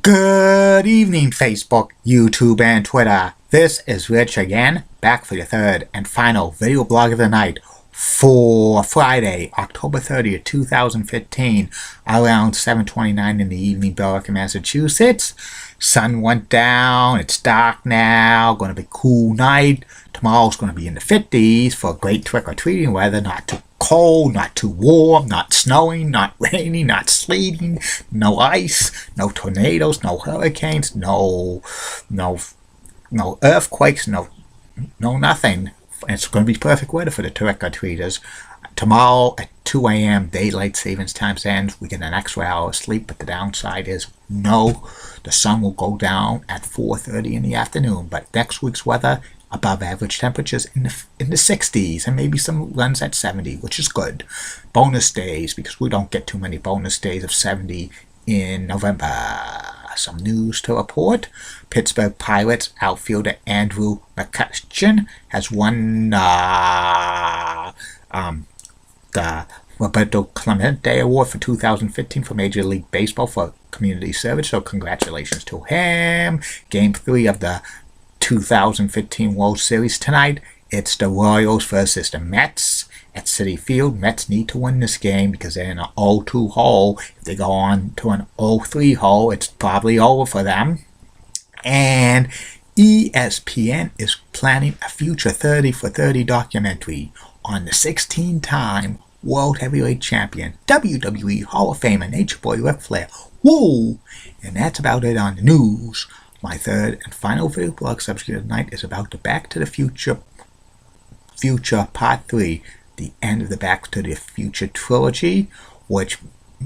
Good evening, Facebook, YouTube, and Twitter. This is Rich again, back for your third and final video blog of the night for Friday, October 30th, 2015, around 7:29 in the evening, Berwick, Massachusetts. Sun went down, it's dark now, going to be a cool night. Tomorrow's going to be in the 50s for great trick-or-treating weather, not too cold, not too warm, not snowing, not raining, not sleeting, no ice, no tornadoes, no hurricanes, no earthquakes, no nothing. It's going to be perfect weather for the trick-or-treaters. Tomorrow at 2 a.m. daylight savings time ends. We get an extra hour of sleep, but the downside is no, the sun will go down at 4:30 in the afternoon. But next week's weather, above average temperatures in the 60s, and maybe some runs at 70, which is good. Bonus days, because we don't get too many bonus days of 70 in November. Some news to report. Pittsburgh Pirates outfielder Andrew McCutchen has won the Roberto Clemente Award for 2015 for Major League Baseball for community service, so congratulations to him. Game 3 of the 2015 World Series tonight. It's the Royals versus the Mets at Citi Field. Mets need to win this game because they're in an 0-2 hole. If they go on to an 0-3 hole, it's probably over for them. And ESPN is planning a future 30 for 30 documentary on the 16-time World Heavyweight Champion, WWE Hall of Famer, Nature Boy Ric Flair. Woo! And that's about it on the news. My third and final video blog subject tonight is about the Back to the Future Part 3, the end of the Back to the Future trilogy, which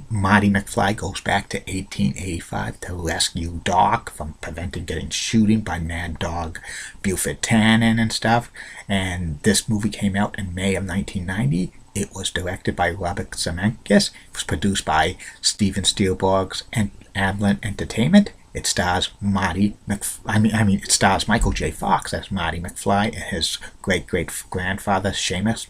Marty McFly goes back to 1885 to rescue Doc from preventing getting shooting by Mad Dog Buford Tannen and stuff. And this movie came out in May of 1990. It was directed by Robert Zemeckis. It was produced by Steven Spielberg's and Amblin Entertainment. It stars it stars Michael J. Fox as Marty McFly and his great-great-grandfather Seamus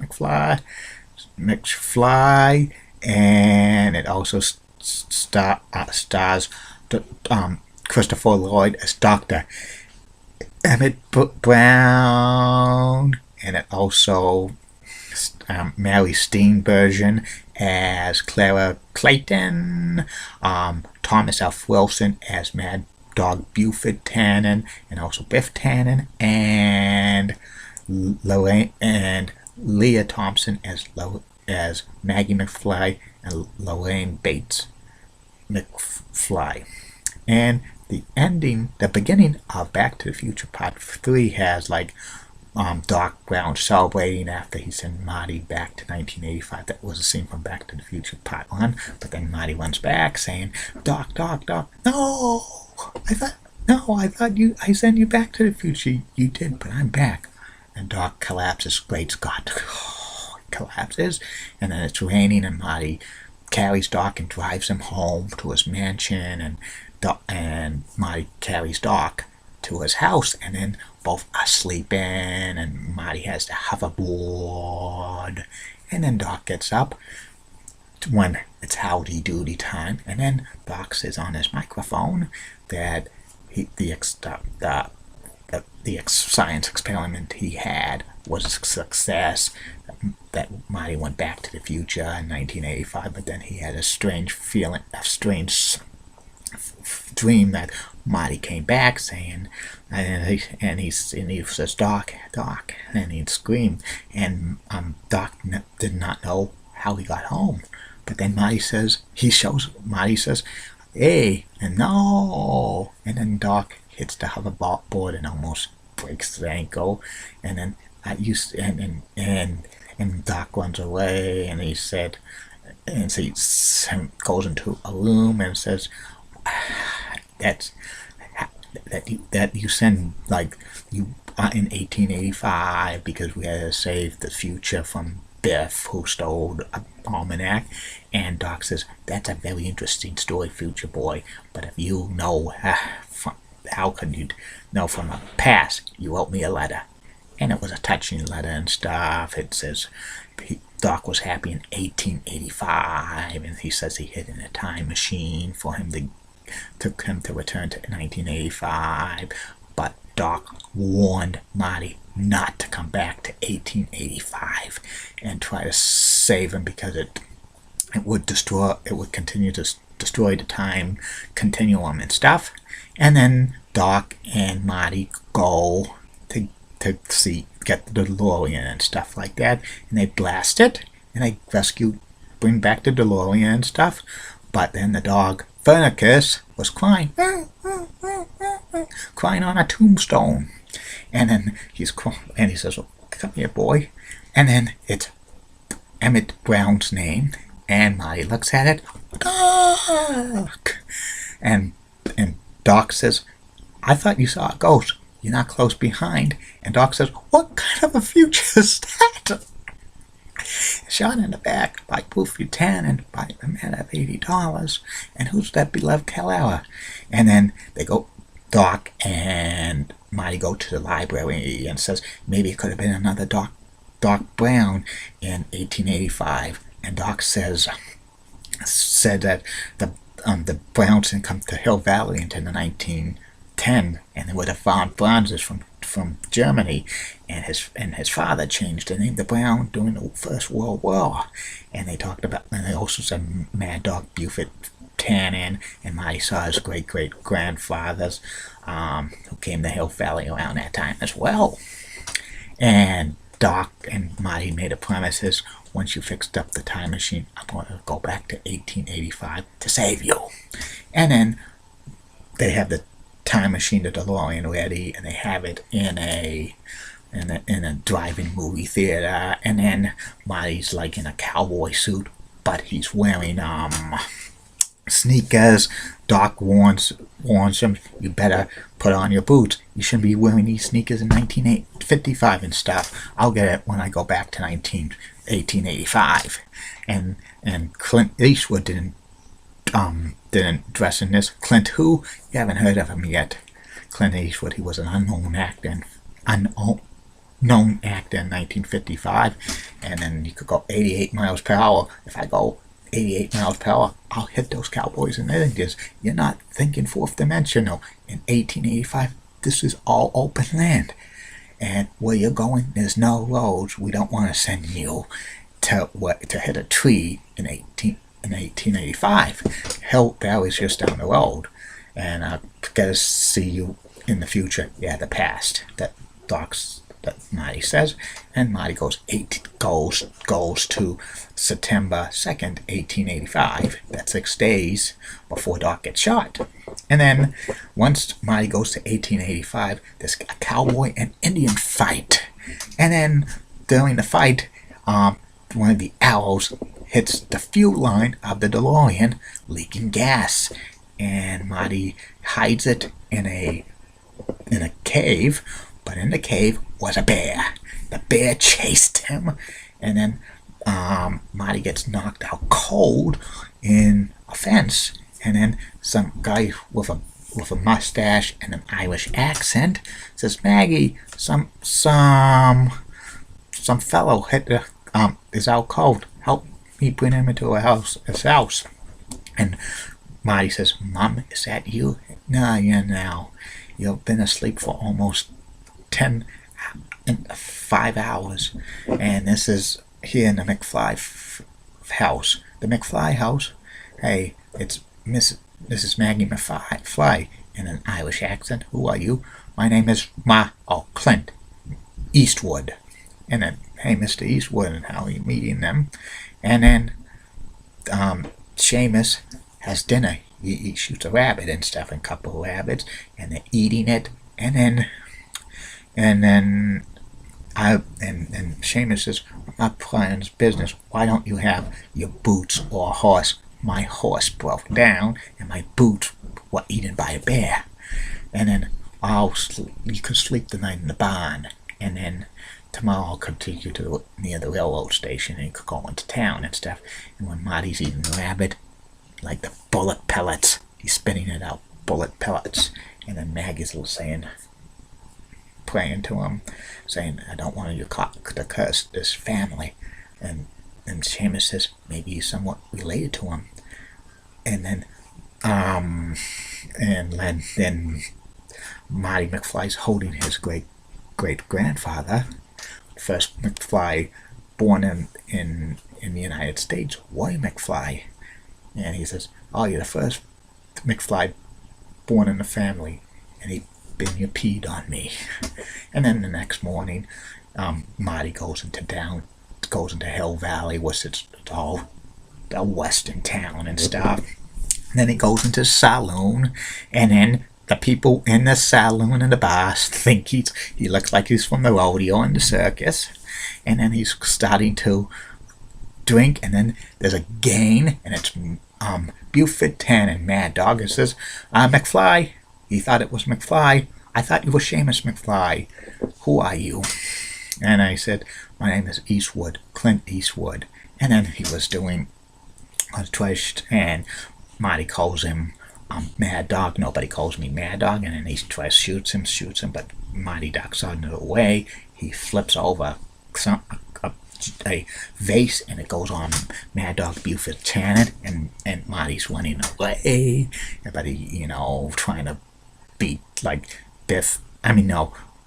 McFly, and it also stars Christopher Lloyd as Dr. Emmett Brown, and it also Mary Steenburgen as Clara Clayton, Thomas F. Wilson as Mad Dog Buford Tannen, and also Biff Tannen, and Leah Thompson as Maggie McFly and Lorraine Bates McFly. And the beginning of Back to the Future Part 3 has Doc Brown celebrating after he sent Marty back to 1985. That was a scene from Back to the Future Part 1. But then Marty runs back saying, Doc, no! I thought I sent you back to the future. You did, but I'm back. And Doc collapses. Great Scott. Collapses. And then it's raining, and Marty carries Doc and drives him home to his mansion. And Marty carries Doc to his house, and then both are sleeping, and Marty has the hoverboard, and then Doc gets up when it's howdy doody time, and then Doc says on his microphone that the science experiment he had was a success, that Marty went back to the future in 1985, but then he had a strange dream that Marty came back saying, and he says, Doc, and he'd scream, and Doc did not know how he got home. But then Marty says, hey, and no, and then Doc hits the hoverboard and almost breaks his ankle, and then and Doc runs away, and he said, and so he goes into a room and says, that you send you in 1885 because we had to save the future from Biff, who stole an almanac. And Doc says, that's a very interesting story, future boy, but if you know, how could you know from the past? You wrote me a letter, and it was a touching letter and stuff. It says Doc was happy in 1885, and he says he hid in a time machine for him to took him to return to 1985, but Doc warned Marty not to come back to 1885 and try to save him because it would continue to destroy the time continuum and stuff. And then Doc and Marty go to get the DeLorean and stuff like that, and they blast it, and they bring back the DeLorean and stuff. But then the dog Vernicus was crying on a tombstone, and then he says, "Oh, come here, boy," and then it's Emmett Brown's name, and Marty looks at it, Doc, and Doc says, "I thought you saw a ghost. You're not close behind." And Doc says, "What kind of a future is that?" Shot in the back by Proof Buchanan by a man of $80. And who's that beloved Calera? And then Doc and Marty go to the library and says maybe it could have been another Doc Brown in 1885. And Doc said that the Browns didn't come to Hill Valley until the 1910, and they would have found bronzes from Germany, and his father changed the name to Brown during the First World War. And they also said Mad Dog Buchanan, and Marty saw his great grandfathers who came to Hill Valley around that time as well. And Doc and Marty made a promise: once you fixed up the time machine, I'm going to go back to 1885 to save you. And then they have the time machine, the DeLorean, ready, and they have it in a drive-in movie theater. And then Marty's like in a cowboy suit, but he's wearing sneakers. Doc warns him, "You better put on your boots. You shouldn't be wearing these sneakers in 1955 and stuff. I'll get it when I go back to 1885. And Clint Eastwood didn't dress in this. Clint who? You haven't heard of him yet. Clint Eastwood, he was an unknown actor in 1955, and then you could go 88 miles per hour. If I go 88 miles per hour, I'll hit those cowboys in the Indians. You're not thinking fourth dimensional. In 1885, this is all open land. And where you're going, there's no roads. We don't want to send you to hit a tree in 1885. Hill Valley's just down the road. And I'll get to see you in the future. Yeah, the past. That Marty says. And Marty goes to September 2nd, 1885. That's 6 days before Doc gets shot. And then once Marty goes to 1885, there's a cowboy and Indian fight. And then during the fight, one of the arrows hits the fuel line of the DeLorean, leaking gas. And Marty hides it in a cave, but in the cave was a bear. The bear chased him, and then Marty gets knocked out cold in a fence, and then some guy with a mustache and an Irish accent says, "Maggie, some fellow is out cold. Help me bring him into his house." And Marty says, "Mom, is that you?" "No, yeah, now. You've been asleep for almost 5 hours. And this is here in the McFly house." "The McFly house? Hey, it's Mrs. Maggie McFly," in an Irish accent. "Who are you?" "My name is Clint Eastwood." And then, "Hey, Mr. Eastwood," and how are you meeting them? And then Seamus has dinner. He shoots a rabbit and stuff, and a couple of rabbits, and they're eating it. And then Seamus says, "I'm not playing this business. Why don't you have your boots or a horse? My horse broke down, and my boots were eaten by a bear. And then you could sleep the night in the barn. And then tomorrow I'll come take you to near the railroad station, and you could go into town and stuff." And when Marty's eating the rabbit, like the bullet pellets, he's spitting it out, bullet pellets. And then Maggie's praying to him, saying, "I don't want you to curse this family." And Seamus says maybe he's somewhat related to him. And then and then Marty McFly's holding his great grandfather, first McFly born in the United States, Roy McFly. And he says, "Oh, you're the first McFly born in the family." And you peed on me. And then the next morning, Marty goes into Hill Valley, which it's all a western town and stuff. And then he goes into the saloon, and then the people in the saloon and the bars think he looks like he's from the rodeo and the circus. And then he's starting to drink, and then there's a gain, and it's Buford 10 and Mad Dog. It says, "McFly." He thought it was McFly. "I thought you were Seamus McFly. Who are you?" And I said, "My name is Eastwood, Clint Eastwood." And then he was doing a twist, and Marty calls him Mad Dog. Nobody calls me Mad Dog. And then he tries shoots him, but Marty ducks out of the way. He flips over a vase, and it goes on Mad Dog Buford Tannen, and Marty's running away. But he, trying to beat like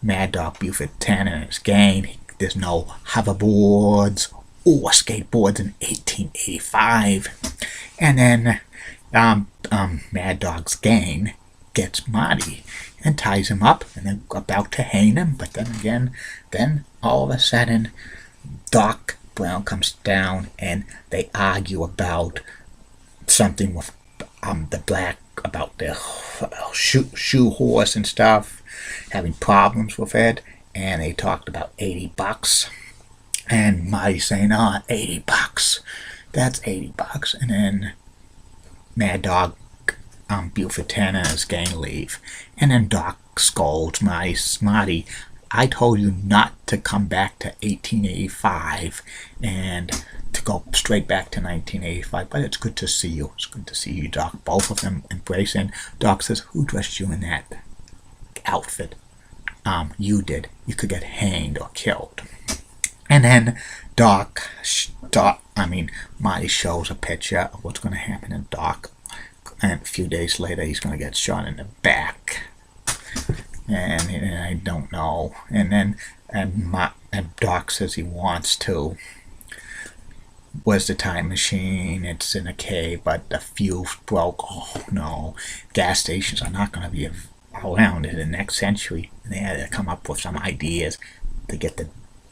Mad Dog Buford Tannen and his gang. There's no hoverboards or skateboards in 1885. And then Mad Dog's gang gets Marty and ties him up, and they're about to hang him. But then all of a sudden, Doc Brown comes down, and they argue about something with the black, about the shoe horse and stuff, having problems with it. And they talked about $80. And Marty's saying, $80. That's $80. And then Mad Dog, Buford 10 and his gang leave. And then Doc scolds Marty. "I told you not to come back to 1885 and to go straight back to 1985, but it's good to see you. It's good to see you, Doc." Both of them embrace, and Doc says, "Who dressed you in that outfit?" "You did. You could get hanged or killed." And then Marty shows a picture of what's going to happen to Doc, and a few days later he's going to get shot in the back. And I don't know. And then Doc says he wants to. Where's the time machine? It's in a cave, but the fuse broke. Oh no! Gas stations are not going to be around in the next century. And they had to come up with some ideas to get the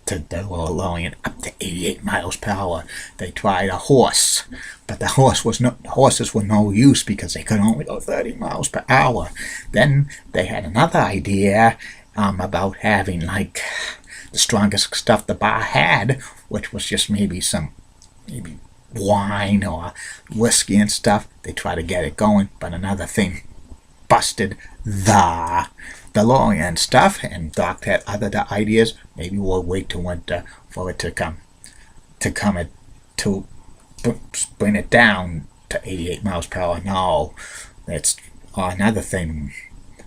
DeLorean up to 88 miles per hour. They tried a horse, but the horses were no use because they could only go 30 miles per hour. Then they had another idea about having like the strongest stuff the bar had, which was just maybe wine or whiskey and stuff. They tried to get it going, but another thing busted the DeLorean stuff, and Doc had other ideas. Maybe we'll wait till winter for it to bring it down to 88 miles per hour. No, that's another thing.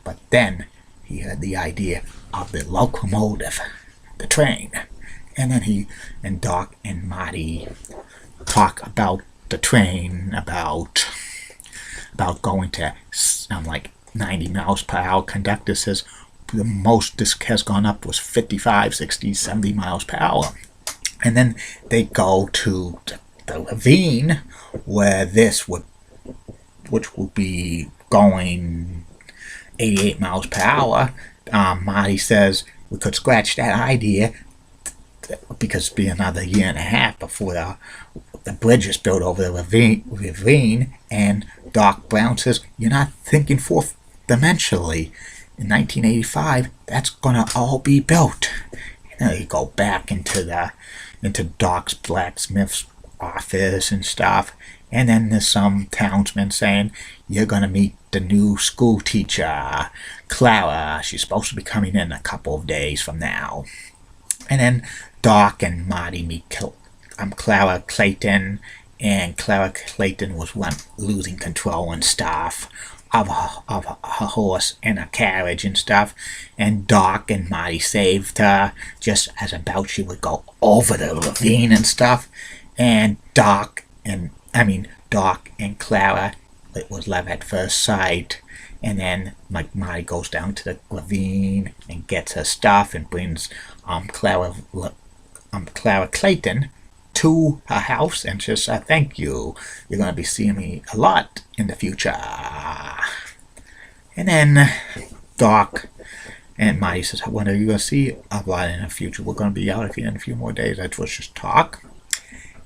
But then he had the idea of the locomotive, the train, and then Doc and Marty talk about the train, about going to like 90 miles per hour. Conductor says the most this has gone up was 55, 60, 70 miles per hour. And then they go to the ravine where which will be going 88 miles per hour. Marty says we could scratch that idea because it'd be another year and a half before the bridge is built over the ravine. And Doc Brown says, "You're not thinking fourth dimensionally. In 1985, that's gonna all be built." And then you go back into Doc's blacksmith's office and stuff, and then there's some townsmen saying, "You're gonna meet the new school teacher, Clara. She's supposed to be coming in a couple of days from now." And then Doc and Marty meet Clara Clayton, and Clara Clayton was losing control and stuff of her horse and a carriage and stuff, and Doc and Marty saved her just as about she would go over the ravine and stuff. And Doc and Clara, it was love at first sight, And then like Marty goes down to the ravine and gets her stuff and brings Clara Clayton to her house and says, thank you. You're going to be seeing me a lot in the future. And then Doc and Marty says, when are you going to see a lot in the future? We're going to be out of here in a few more days. That was just talk.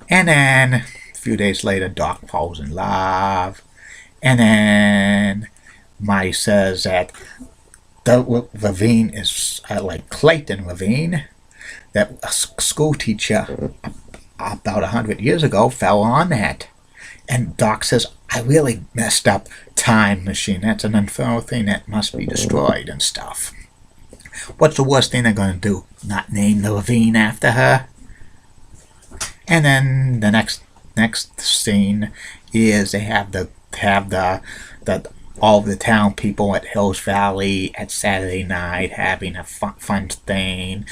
And then a few days later, Doc falls in love. And then Marty says that the ravine is like Clayton Ravine, that a school teacher about 100 years ago fell on that. And Doc says, I really messed up time machine. That's an infernal thing that must be destroyed and stuff. What's the worst thing they're going to do? Not name the ravine after her? And then the next scene is they have the all the town people at Hills Valley at Saturday night having a fun thing,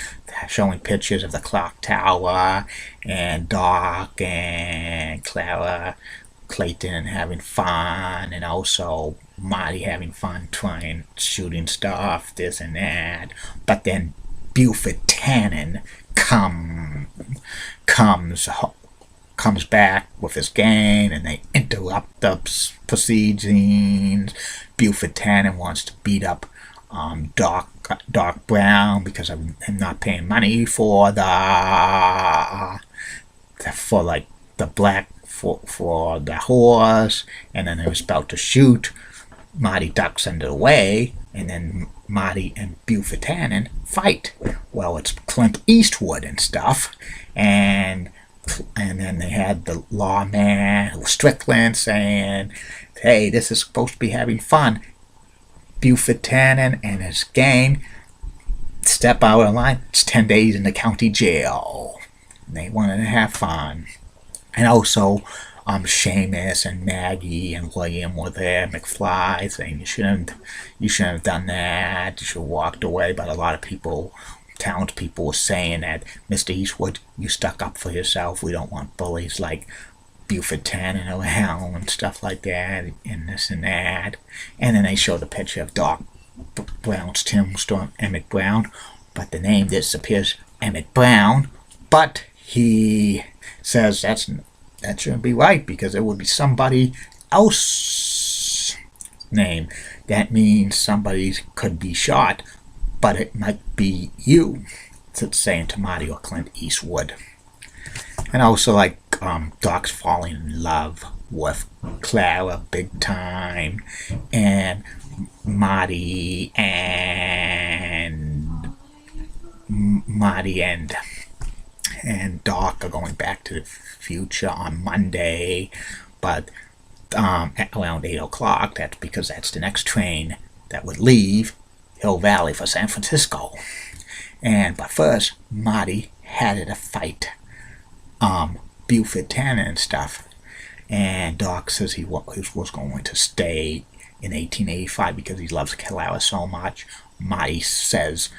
showing pictures of the clock tower, and Doc and Clara Clayton having fun, and also Marty having fun trying shooting stuff, this and that. But then Buford Tannen comes back with his gang, and they interrupt the proceedings. Buford Tannen wants to beat up Doc Brown because of him not paying money for the horse, and then he was about to shoot. Marty ducks under the way, and then Marty and Buford Tannen fight. Well, it's Clint Eastwood and stuff, and then they had the lawman, Strickland, saying, hey, this is supposed to be having fun. Buford Tannen and his gang step out of line. It's 10 days in the county jail. And they wanted to have fun. And also, Seamus and Maggie and William were there, McFly, saying you shouldn't have done that, you should have walked away. But a lot of people, townspeople, were saying that, Mr. Eastwood, you stuck up for yourself. We don't want bullies like Buford Tannen around and stuff like that, and this and that. And then they showed a picture of Doc Brown's tombstone, Emmett Brown, but the name disappears, Emmett Brown. But he says that shouldn't be right, because it would be somebody else's name. That means somebody could be shot, but it might be you. It's saying to Marty or Clint Eastwood. And also, like, Doc's falling in love with Clara big time, and Marty and Doc are going back to the future on Monday, but at around 8 o'clock. That's because that's the next train that would leave Hill Valley for San Francisco. But first, Marty had to fight Buford Tannen and stuff. And Doc says he was going to stay in 1885 because he loves Clara so much. Marty says,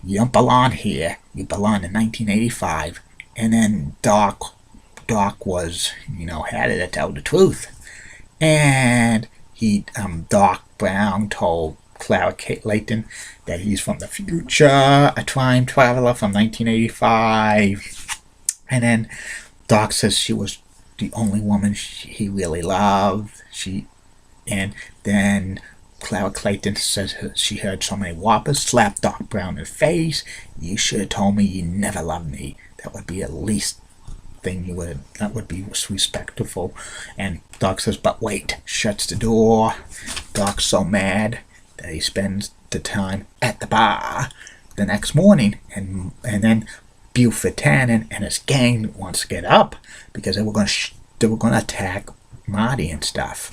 you don't belong here. You belong in 1985. And then Doc was, had to tell the truth. And Doc Brown told Clara Clayton that he's from the future, a time traveler from 1985. And then Doc says she was the only woman he really loved. And then Clara Clayton says she heard so many whoppers, slapped Doc Brown in the face. You should have told me you never loved me. That would be at least thing that would be respectful. And Doc says, but wait, shuts the door. Doc's so mad that he spends the time at the bar the next morning, and then Buford Tannen and his gang wants to get up because they were going to attack Marty and stuff.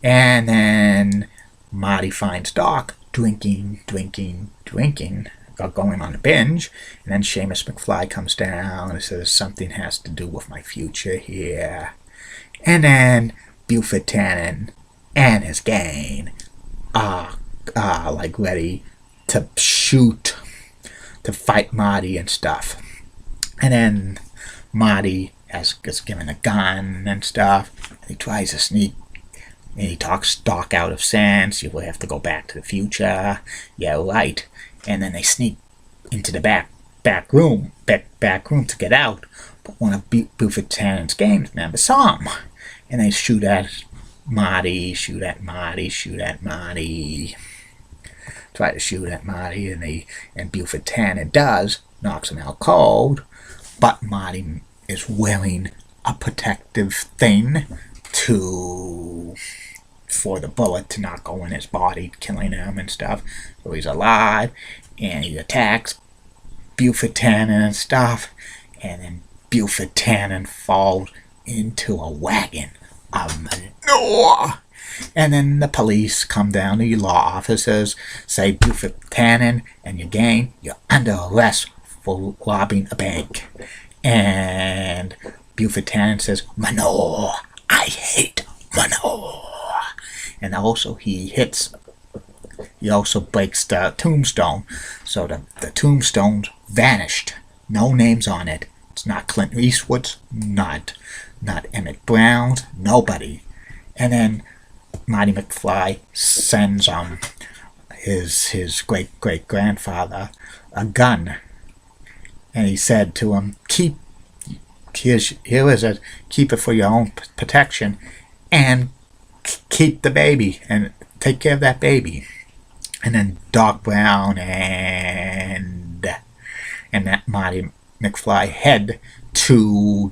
And then Marty finds Doc drinking, going on a binge. And then Seamus McFly comes down and says something has to do with my future here. And then Buford Tannen and his gang are like ready to shoot, to fight Marty and stuff. And then Marty gets given a gun and stuff. And he tries to sneak And he talks Doc out of sense. You will have to go back to the future. Yeah, right. And then they sneak into the back room to get out. But one of Buford Tannen's gang members saw him, and they shoot at Marty, try to shoot at Marty, and Buford Tannen does, knocks him out cold. But Marty is wearing a protective thing for the bullet to not go in his body, killing him and stuff. So he's alive, and he attacks Buford Tannen and stuff, and then Buford Tannen falls into a wagon of manure. And then the police come down, the law officers say, Buford Tannen and your gang, you're under arrest for robbing a bank. And Buford Tannen says, manure, I hate manure. And also he also breaks the tombstone, so the tombstone's vanished. No names on it. It's not Clint Eastwood's, not Emmett Brown's, nobody. And then Marty McFly sends his great grandfather a gun, and he said to him, here is it, keep it for your own protection, and keep the baby and take care of that baby. And then Doc Brown and that Marty McFly head to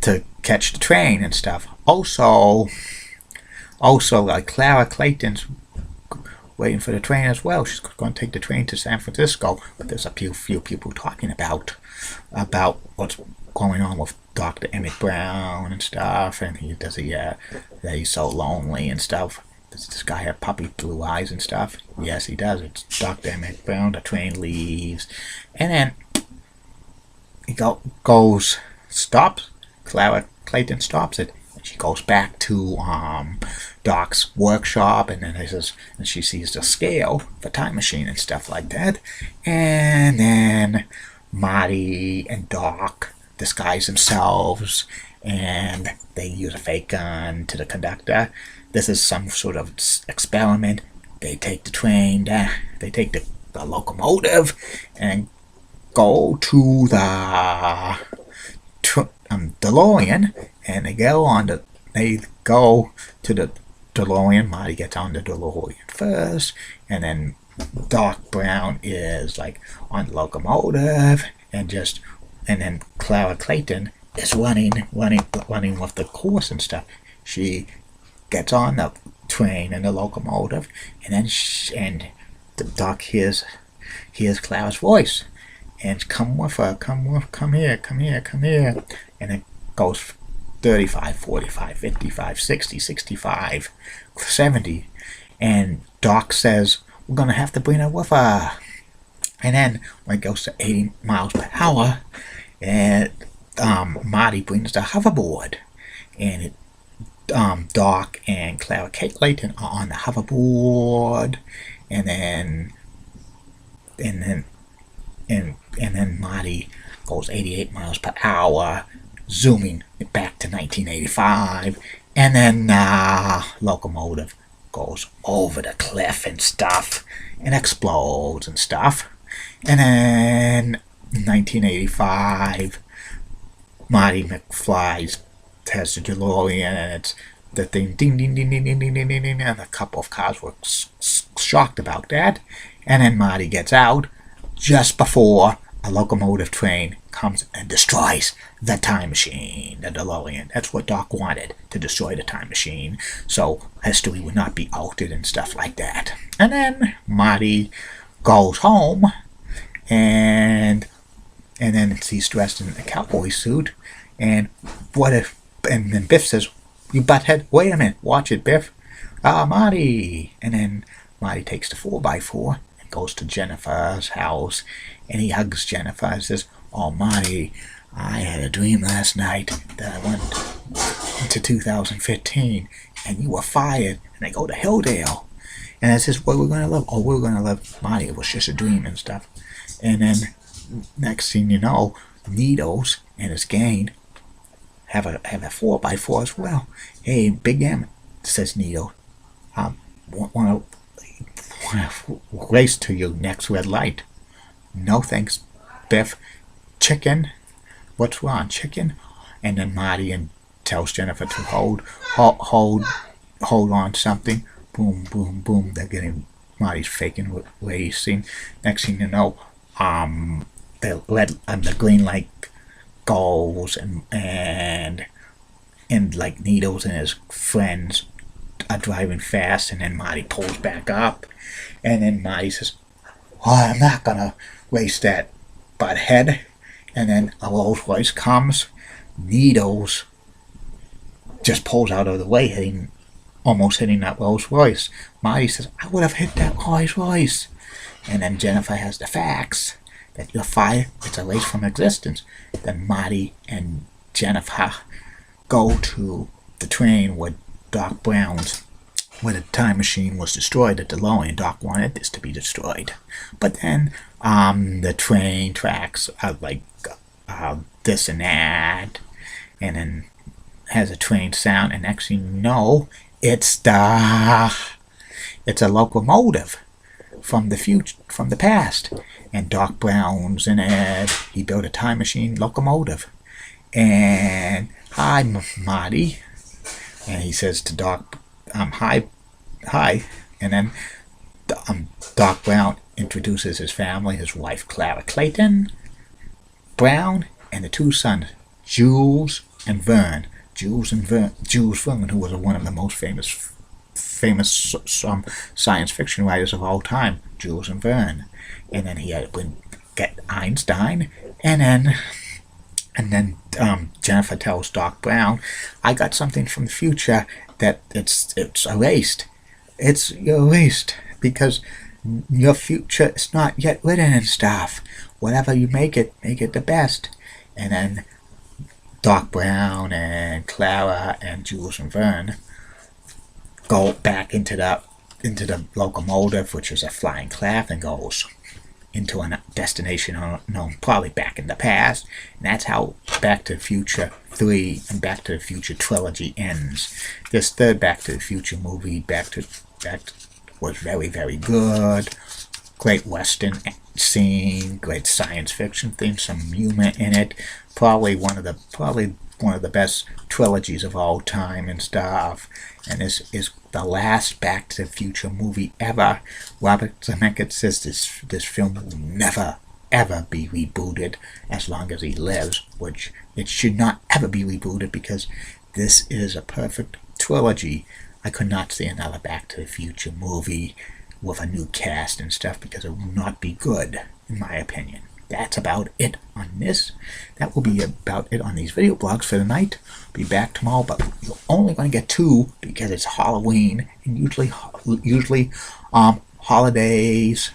to catch the train and stuff. Also, like Clara Clayton's waiting for the train as well. She's going to take the train to San Francisco. But there's a few people talking about what's going on with Dr. Emmett Brown and stuff, and that he's so lonely and stuff. Does this guy have puppy blue eyes and stuff? Yes, he does. It's Dr. Emmett Brown. The train leaves, and then he stops. Clara Clayton stops it, and she goes back to Doc's workshop, and then she sees the scale, the time machine, and stuff like that. And then Marty and Doc disguise themselves, and they use a fake gun to the conductor. This is some sort of experiment. They take the train, they take the locomotive, and go to the DeLorean, and they go to the DeLorean. Marty gets on the DeLorean first, and then Doc Brown is like on the locomotive, and then Clara Clayton is running with the course and stuff. She gets on the train and the locomotive, and then the Doc hears Clara's voice, and come here, and it goes 35, 45, 55, 60, 65, 70, and Doc says, we're going to have to bring her with her. And then when it goes to 80 miles per hour, and Marty brings the hoverboard, and Doc and Clara Clayton are on the hoverboard, and then Marty goes 88 miles per hour, zooming back to 1985, and then locomotive goes over the cliff and stuff, and explodes and stuff. And then in 1985, Marty McFly has the DeLorean, and it's the thing, ding, ding, ding, ding, ding, ding, ding, ding, ding, and a couple of cars were shocked about that. And then Marty gets out just before a locomotive train comes and destroys the time machine, the DeLorean. That's what Doc wanted, to destroy the time machine, so history would not be altered and stuff like that. And then Marty goes home, and then he's dressed in a cowboy suit, and then Biff says, you butthead, wait a minute, watch it, Biff. Marty. And then Marty takes the 4x4 and goes to Jennifer's house, and he hugs Jennifer and says, oh, Marty, I had a dream last night that I went into 2015, and you were fired, and I go to Hilldale. And I says, where we're going to live? Oh, we're going to live. Marty, it was just a dream and stuff. And then next thing you know, Needles and his gang have a 4x4 as well. Hey, Big M, says Needle. Want to race to your next red light? No thanks, Biff. Chicken? What's wrong, chicken? And then Marty and tells Jennifer to hold on to something. Boom, boom, boom. They're getting Marty's faking racing. Next thing you know, the green light goes and like Needles and his friends are driving fast, and then Marty pulls back up, and then Marty says, "Oh, I'm not gonna race that butthead." And then a Rolls Royce comes. Needles just pulls out of the way, almost hitting that Rolls Royce. Marty says, "I would have hit that Rolls Royce." And then Jennifer has the facts that you're fired. It's erased from existence. Then Marty and Jennifer go to the train where Doc Brown's, where the time machine was destroyed at DeLorean. Doc wanted this to be destroyed. But then the train tracks are like this and that, and then has a train sound, and next thing you know, it's a locomotive from the future, from the past, and Doc Brown's in it. He built a time machine locomotive, and hi, Marty, and he says to Doc, hi, and then Doc Brown introduces his family, his wife Clara Clayton Brown, and the two sons, Jules and Vern. Jules Verne, who was one of the most famous science fiction writers of all time, Jules and Verne. And then he had to get Einstein, and then Jennifer tells Doc Brown, "I got something from the future that it's erased. It's erased because your future is not yet written and stuff. Whatever you make it the best." And then Doc Brown and Clara and Jules and Verne go back into the locomotive, which is a flying craft, and goes into a destination unknown, probably back in the past. And that's how Back to the Future 3 and Back to the Future trilogy ends. This third Back to the Future movie, Back was very, very good. Great Western scene, great science fiction theme, some humor in it. Probably one of the best trilogies of all time and stuff. And this is the last Back to the Future movie ever. Robert Zemeckis says this film will never ever be rebooted as long as he lives, which it should not ever be rebooted because this is a perfect trilogy. I could not see another Back to the Future movie with a new cast and stuff because it will not be good, in my opinion. That's about it on this. That will be about it on these video blogs for the night. Be back tomorrow, but you're only going to get 2 because it's Halloween, and usually holidays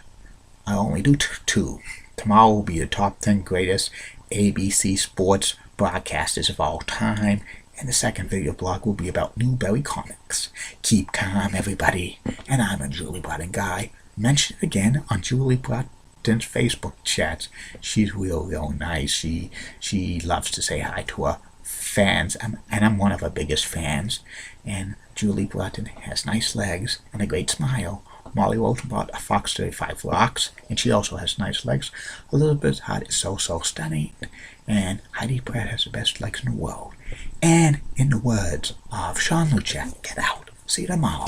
I only do 2. Tomorrow will be the top 10 greatest ABC sports broadcasters of all time, and the second video blog will be about Newberry Comics. Keep calm, everybody, and I'm a Julie Broughton guy. Mention it again on Julie Broughton's Facebook chats. She's real nice. She loves to say hi to her fans, and I'm one of her biggest fans. And Julie Broughton has nice legs and a great smile. Molly Rosenblatt, a Fox 35 rocks, and she also has nice legs. Elizabeth Hart is so stunning, and Heidi Pratt has the best legs in the world. And in the words of Sean Lucia, get out. See you tomorrow.